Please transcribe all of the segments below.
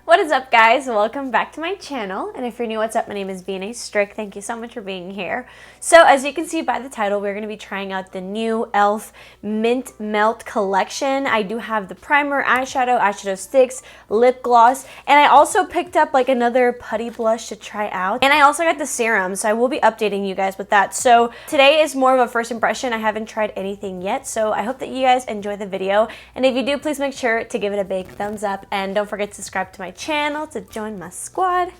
What is up, guys? Welcome back to my channel, and if you're new, what's up? My name is vianney.strick. Thank you so much for being here. So as you can see by the title, we're going to be trying out the new e.l.f. Mint Melt collection. I do have the primer, eyeshadow sticks, lip gloss, and I also picked up like another putty blush to try out, and I also got the serum, so I will be updating you guys with that. So today is more of a first impression. I haven't tried anything yet, so I hope that you guys enjoy the video, and if you do, please make sure to give it a big thumbs up, and don't forget to subscribe to my channel to join my squad.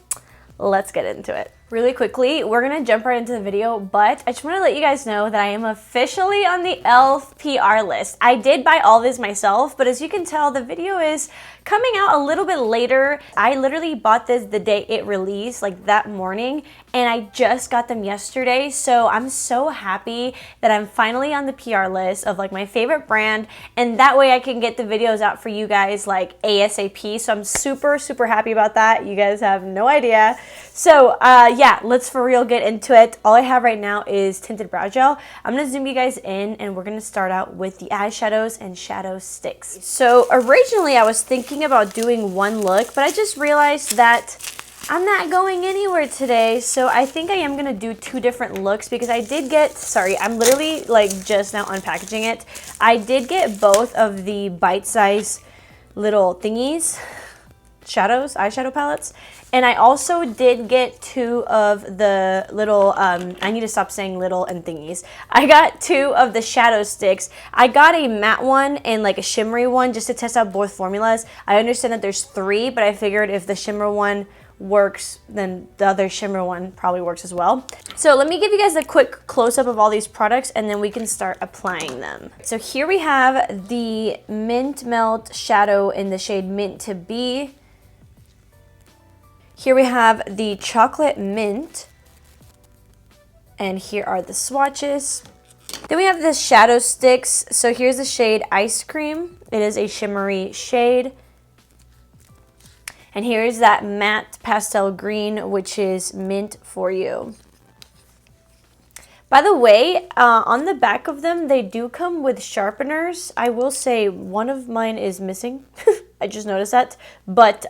Let's get into it. Really quickly, we're gonna jump right into the video, but I just want to let you guys know that I am officially on the e.l.f. PR list. I did buy all this myself, but as you can tell, the video is coming out a little bit later. I literally bought this the day it released, like that morning, and I just got them yesterday, so I'm so happy that I'm finally on the PR list of like my favorite brand, and that way I can get the videos out for you guys like ASAP, so I'm super happy about that. You guys have no idea. So yeah, let's for real get into it. All I have right now is tinted brow gel. I'm gonna zoom you guys in, and we're gonna start out with the eyeshadows and shadow sticks. So originally I was thinking about doing one look, but I just realized that I'm not going anywhere today, so I think I am gonna do two different looks because I did get, sorry, I'm literally like just now unpackaging it. I did get both of the bite-size little thingies, eyeshadow palettes, and I also did get two of the little, I need to stop saying little and thingies. I got two of the shadow sticks. I got a matte one and like a shimmery one just to test out both formulas. I understand that there's three, but I figured if the shimmer one works, then the other shimmer one probably works as well. So let me give you guys a quick close-up of all these products, and then we can start applying them. So here we have the Mint Melt Shadow in the shade Mint to Be. Here we have the Chocolate Mint, and here are the swatches. Then we have the shadow sticks. So here's the shade Ice Cream. It is a shimmery shade. And here's that matte pastel green, which is Mint for You. By the way, on the back of them, they do come with sharpeners. I will say one of mine is missing. I just noticed that. But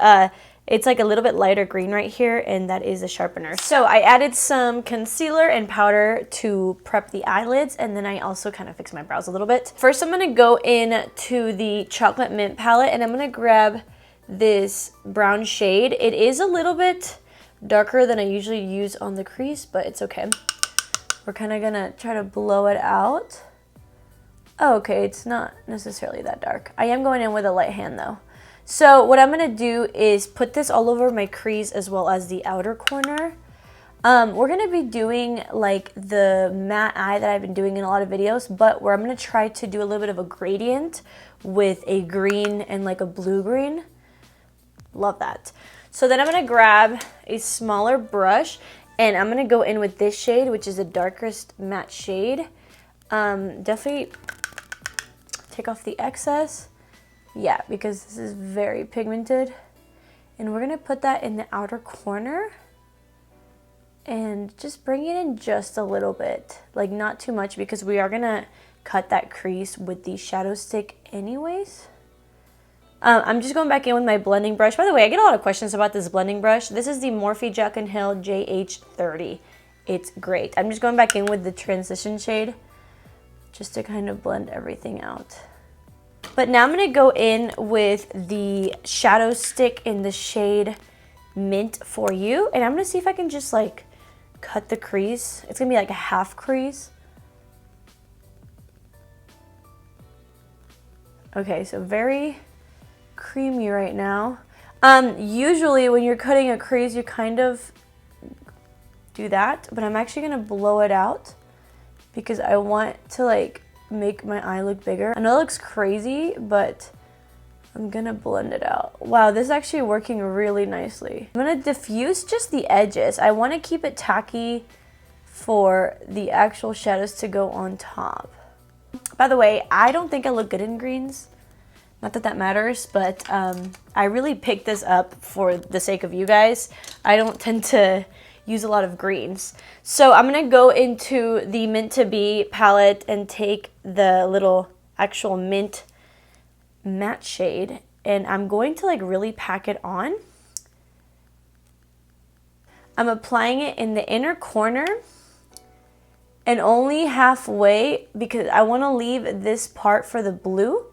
it's like a little bit lighter green right here, and that is a sharpener. So I added some concealer and powder to prep the eyelids, and then I also kind of fixed my brows a little bit. First, I'm gonna go in to the Chocolate Mint palette, and I'm gonna grab this brown shade. It is a little bit darker than I usually use on the crease, but it's okay. We're kind of gonna try to blow it out. Oh, okay, it's not necessarily that dark. I am going in with a light hand though. So what I'm gonna do is put this all over my crease as well as the outer corner. We're gonna be doing like the matte eye that I've been doing in a lot of videos, but where I'm gonna try to do a little bit of a gradient with a green and like a blue green. Love that. So then I'm gonna grab a smaller brush, and I'm gonna go in with this shade, which is the darkest matte shade. Definitely take off the excess. Yeah, because this is very pigmented. And we're gonna put that in the outer corner and just bring it in just a little bit, like not too much, because we are gonna cut that crease with the shadow stick anyways. I'm just going back in with my blending brush. By the way, I get a lot of questions about this blending brush. This is the Morphe Jack & Hill JH30. It's great. I'm just going back in with the transition shade just to kind of blend everything out. But now I'm going to go in with the shadow stick in the shade Mint for You, and I'm going to see if I can just like cut the crease. It's going to be like a half crease. Okay, so very creamy right now. Usually when you're cutting a crease, you kind of do that, but I'm actually going to blow it out because I want to like make my eye look bigger. I know it looks crazy, but I'm gonna blend it out. Wow, this is actually working really nicely. I'm gonna diffuse just the edges. I want to keep it tacky for the actual shadows to go on top. By the way, I don't think I look good in greens. Not that that matters, but I really picked this up for the sake of you guys. I don't tend to use a lot of greens. So I'm gonna go into the Mint to Be palette and take the little actual mint matte shade, and I'm going to like really pack it on. I'm applying it in the inner corner and only halfway because I want to leave this part for the blue.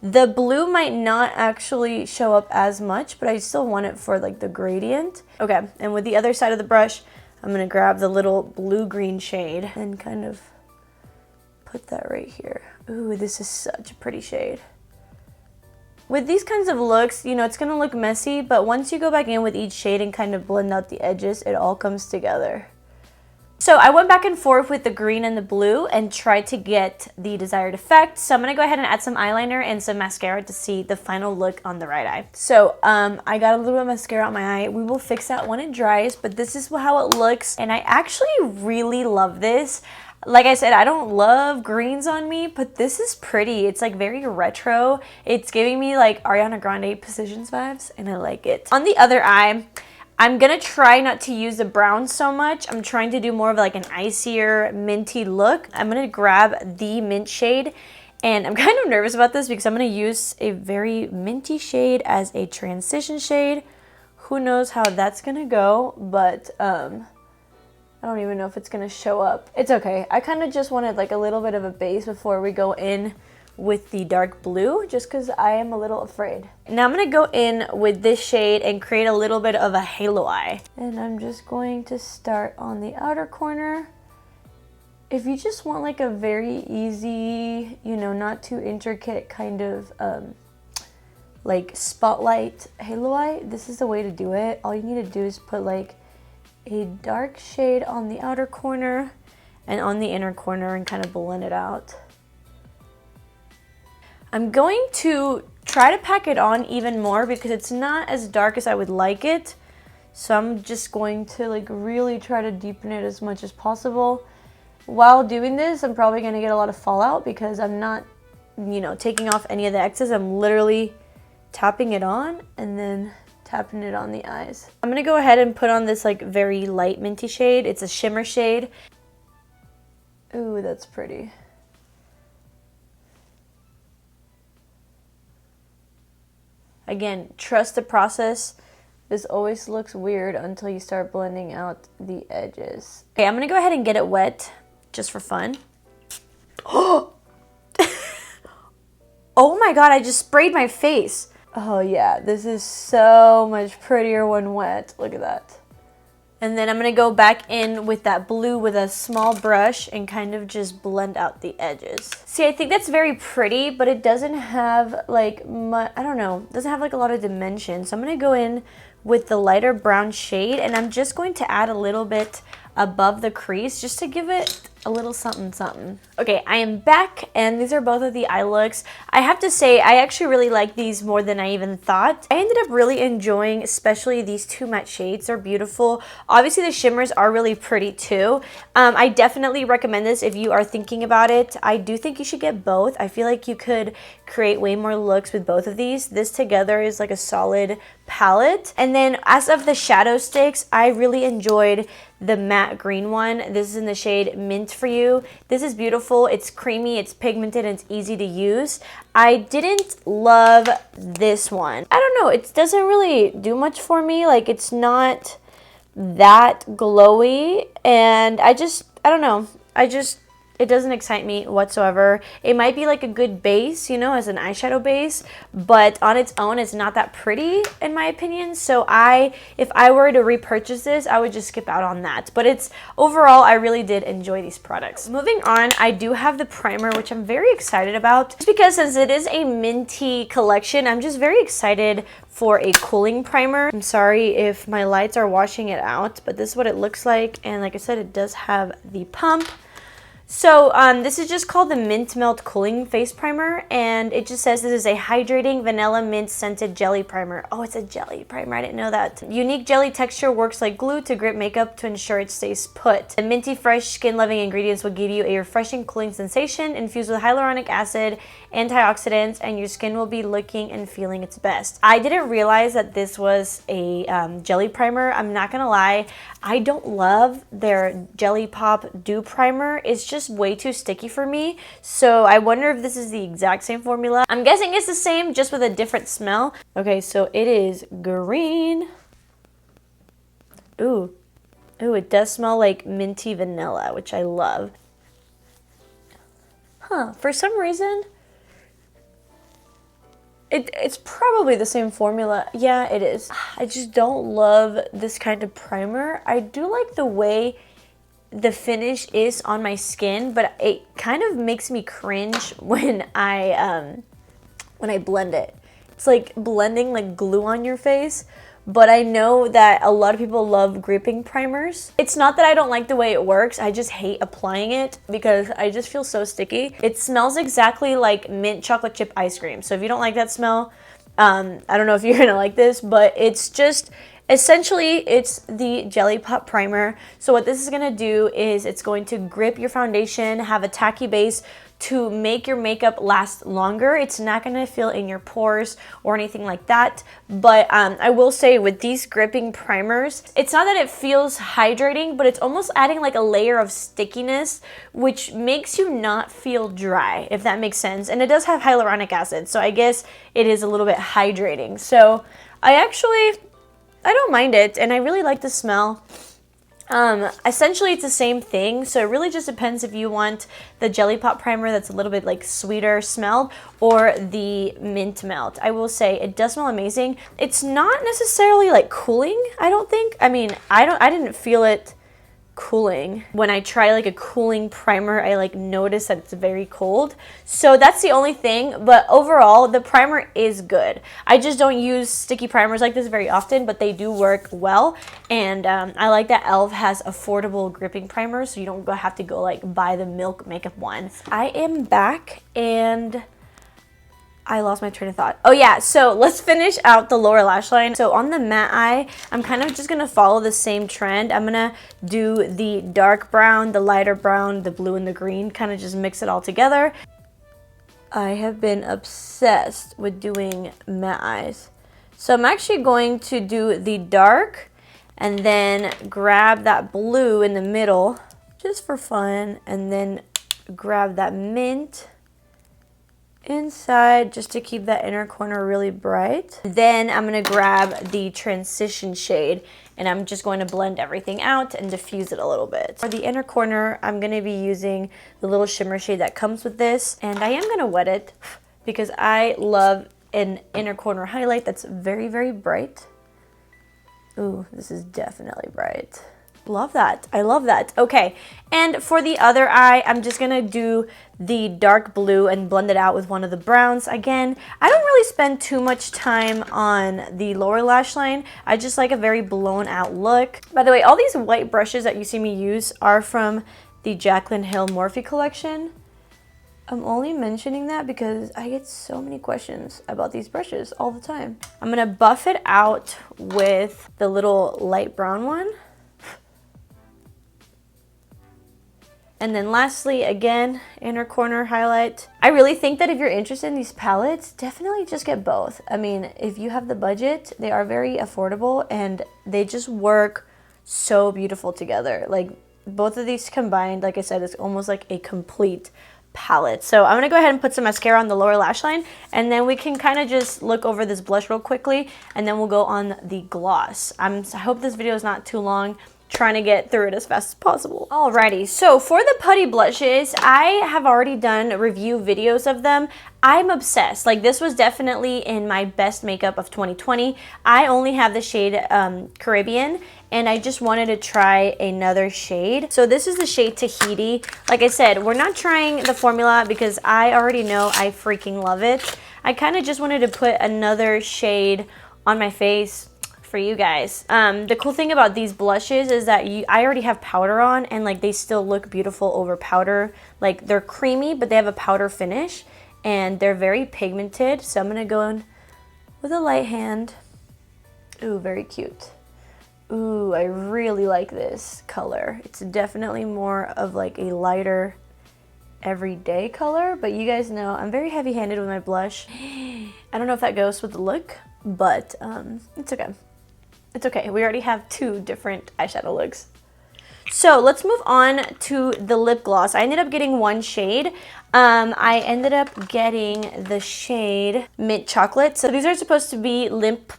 The blue might not actually show up as much, but I still want it for like the gradient. Okay, and with the other side of the brush, I'm gonna grab the little blue-green shade and kind of put that right here. Ooh, this is such a pretty shade. With these kinds of looks, you know, it's gonna look messy, but once you go back in with each shade and kind of blend out the edges, it all comes together. So I went back and forth with the green and the blue and tried to get the desired effect. So I'm going to go ahead and add some eyeliner and some mascara to see the final look on the right eye. So I got a little bit of mascara on my eye. We will fix that when it dries, but this is how it looks. And I actually really love this. Like I said, I don't love greens on me, but this is pretty. It's like very retro. It's giving me like Ariana Grande Positions vibes, and I like it. On the other eye, I'm gonna try not to use the brown so much. I'm trying to do more of like an icier, minty look. I'm gonna grab the mint shade, and I'm kind of nervous about this because I'm gonna use a very minty shade as a transition shade. Who knows how that's gonna go, but I don't even know if it's gonna show up. It's okay. I kind of just wanted like a little bit of a base before we go in with the dark blue, just because I am a little afraid. Now I'm going to go in with this shade and create a little bit of a halo eye. And I'm just going to start on the outer corner. If you just want like a very easy, you know, not too intricate kind of like spotlight halo eye, this is the way to do it. All you need to do is put like a dark shade on the outer corner and on the inner corner and kind of blend it out. I'm going to try to pack it on even more because it's not as dark as I would like it. So I'm just going to like really try to deepen it as much as possible. While doing this, I'm probably going to get a lot of fallout because I'm not, you know, taking off any of the excess. I'm literally tapping it on and then tapping it on the eyes. I'm going to go ahead and put on this like very light minty shade. It's a shimmer shade. Ooh, that's pretty. Again, trust the process. This always looks weird until you start blending out the edges. Okay, I'm gonna go ahead and get it wet just for fun. Oh my God, I just sprayed my face. Oh yeah, this is so much prettier when wet. Look at that. And then I'm gonna go back in with that blue with a small brush and kind of just blend out the edges. See, I think that's very pretty, but it doesn't have like much, I don't know, doesn't have like a lot of dimension. So I'm gonna go in with the lighter brown shade and I'm just going to add a little bit above the crease just to give it a little something something. Okay, I am back and these are both of the eye looks. I have to say I actually really like these more than I even thought. I ended up really enjoying especially these two matte shades. They're beautiful. Obviously the shimmers are really pretty too. I definitely recommend this if you are thinking about it. I do think you should get both. I feel like you could create way more looks with both of these. This together is like a solid palette. And then as of the shadow sticks, I really enjoyed the matte green one. This is in the shade Mint for You. This is beautiful. It's creamy, it's pigmented, and it's easy to use. I didn't love this one. I don't know, it doesn't really do much for me. Like, it's not that glowy, and I don't know. It doesn't excite me whatsoever. It might be like a good base, you know, as an eyeshadow base, but on its own, it's not that pretty in my opinion. So if I were to repurchase this, I would just skip out on that. But overall, I really did enjoy these products. Moving on, I do have the primer, which I'm very excited about. Just because since it is a minty collection, I'm just very excited for a cooling primer. I'm sorry if my lights are washing it out, but this is what it looks like. And like I said, it does have the pump. So this is just called the Mint Melt Cooling Face Primer, and it just says this is a hydrating vanilla mint scented jelly primer. Oh, it's a jelly primer. I didn't know that. Unique jelly texture works like glue to grip makeup to ensure it stays put. The minty fresh skin-loving ingredients will give you a refreshing cooling sensation infused with hyaluronic acid, antioxidants, and your skin will be looking and feeling its best. I didn't realize that this was a jelly primer. I'm not gonna lie. I don't love their Jelly Pop Dew Primer. It's just way too sticky for me. So I wonder if this is the exact same formula. I'm guessing it's the same, just with a different smell. Okay, so it is green. Ooh, Ooh, it does smell like minty vanilla, which I love. Huh, for some reason, it's probably the same formula. Yeah, it is. I just don't love this kind of primer. I do like the way the finish is on my skin, but it kind of makes me cringe when I blend it. It's like blending like glue on your face. But I know that a lot of people love gripping primers. It's not that I don't like the way it works, I just hate applying it because I just feel so sticky. It smells exactly like mint chocolate chip ice cream. So if you don't like that smell, I don't know if you're gonna like this, but it's just, essentially, it's the Jelly Pop Primer. So what this is gonna do is it's going to grip your foundation, have a tacky base to make your makeup last longer. It's not gonna feel in your pores or anything like that. But I will say with these gripping primers, it's not that it feels hydrating, but it's almost adding like a layer of stickiness, which makes you not feel dry, if that makes sense. And it does have hyaluronic acid, so I guess it is a little bit hydrating. So I don't mind it, and I really like the smell. Essentially it's the same thing, so it really just depends if you want the Jelly Pop Primer that's a little bit like sweeter smelled or the mint melt. I will say it does smell amazing. It's not necessarily like cooling, I don't think. I mean, I didn't feel it cooling. When I try like a cooling primer, I like notice that it's very cold. So that's the only thing, but overall the primer is good. I just don't use sticky primers like this very often, but they do work well. And I like that e.l.f. has affordable gripping primers, so you don't have to go like buy the Milk Makeup one. I am back and I lost my train of thought. Oh yeah, so let's finish out the lower lash line. So on the matte eye, I'm kind of just gonna follow the same trend. I'm gonna do the dark brown, the lighter brown, the blue and the green, kind of just mix it all together. I have been obsessed with doing matte eyes. So I'm actually going to do the dark and then grab that blue in the middle just for fun, and then grab that mint inside just to keep that inner corner really bright. Then I'm going to grab the transition shade and I'm just going to blend everything out and diffuse it a little bit. For the inner corner, I'm going to be using the little shimmer shade that comes with this, and I am going to wet it because I love an inner corner highlight that's very, very bright. Ooh, this is definitely bright. Love that. I love that. Okay, and for the other eye, I'm just gonna do the dark blue and blend it out with one of the browns. Again, I don't really spend too much time on the lower lash line. I just like a very blown out look. By the way, all these white brushes that you see me use are from the Jaclyn Hill Morphe collection. I'm only mentioning that because I get so many questions about these brushes all the time. I'm gonna buff it out with the little light brown one. And then lastly, again, inner corner highlight. I really think that if you're interested in these palettes, definitely just get both. I mean, if you have the budget, they are very affordable and they just work so beautiful together. Like both of these combined, like I said, it's almost like a complete palette. So I'm gonna go ahead and put some mascara on the lower lash line, and then we can kind of just look over this blush real quickly, and then we'll go on the gloss. I hope this video is not too long, trying to get through it as fast as possible. Alrighty, so for the Putty blushes, I have already done review videos of them. I'm obsessed. Like, this was definitely in my best makeup of 2020. I only have the shade Caribbean, and I just wanted to try another shade. So this is the shade Tahiti. Like I said, we're not trying the formula because I already know I freaking love it. I kind of just wanted to put another shade on my face for you guys. The cool thing about these blushes is that I already have powder on, and like they still look beautiful over powder. Like, they're creamy, but they have a powder finish, and they're very pigmented. So I'm gonna go in with a light hand. Ooh, very cute. Ooh, I really like this color. It's definitely more of like a lighter everyday color, but you guys know I'm very heavy-handed with my blush. I don't know if that goes with the look, but it's okay. It's okay. We already have two different eyeshadow looks. So let's move on to the lip gloss. I ended up getting one shade. I ended up getting the shade Mint Chocolate. So these are supposed to be limp.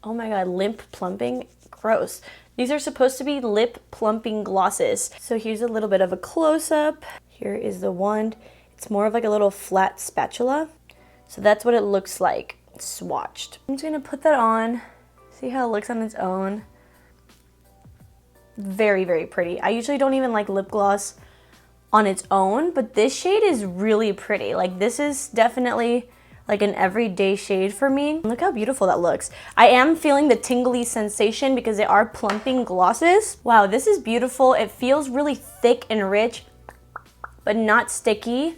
Oh my god, limp plumping. Gross. These are supposed to be lip plumping glosses. So here's a little bit of a close-up. Here is the wand. It's more of like a little flat spatula. So that's what it looks like swatched. I'm just gonna put that on, see how it looks on its own. Very, very pretty. I usually don't even like lip gloss on its own, but this shade is really pretty. Like, this is definitely like an everyday shade for me. Look how beautiful that looks. I am feeling the tingly sensation because they are plumping glosses. Wow, this is beautiful. It feels really thick and rich, but not sticky.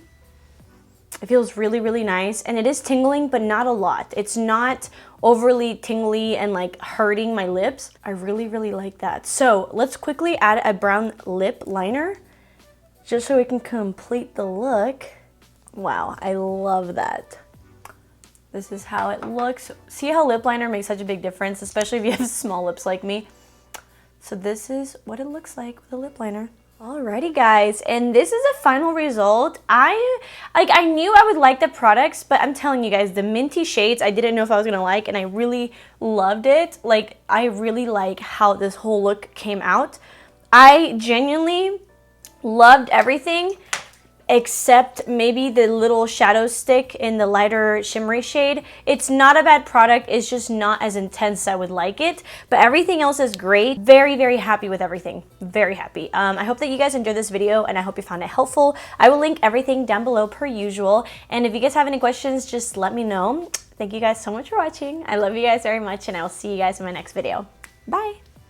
It feels really, really nice. And it is tingling, but not a lot. It's not overly tingly and like hurting my lips. I really, really like that. So let's quickly add a brown lip liner just so we can complete the look. Wow, I love that. This is how it looks. See how lip liner makes such a big difference, especially if you have small lips like me. So this is what it looks like with a lip liner. Alrighty guys, and this is a final result. I knew I would like the products, but I'm telling you guys, the minty shades I didn't know if I was gonna like, and I really loved it. Like, I really like how this whole look came out. I genuinely loved everything except maybe the little shadow stick in the lighter shimmery shade. It's not a bad product, it's just not as intense as I would like it, but everything else is great. Very, very happy with everything. Very happy. I hope that you guys enjoyed this video, and I hope you found it helpful. I will link everything down below per usual, and if you guys have any questions, just let me know. Thank you guys so much for watching. I love you guys very much, and I will see you guys in my next video. Bye!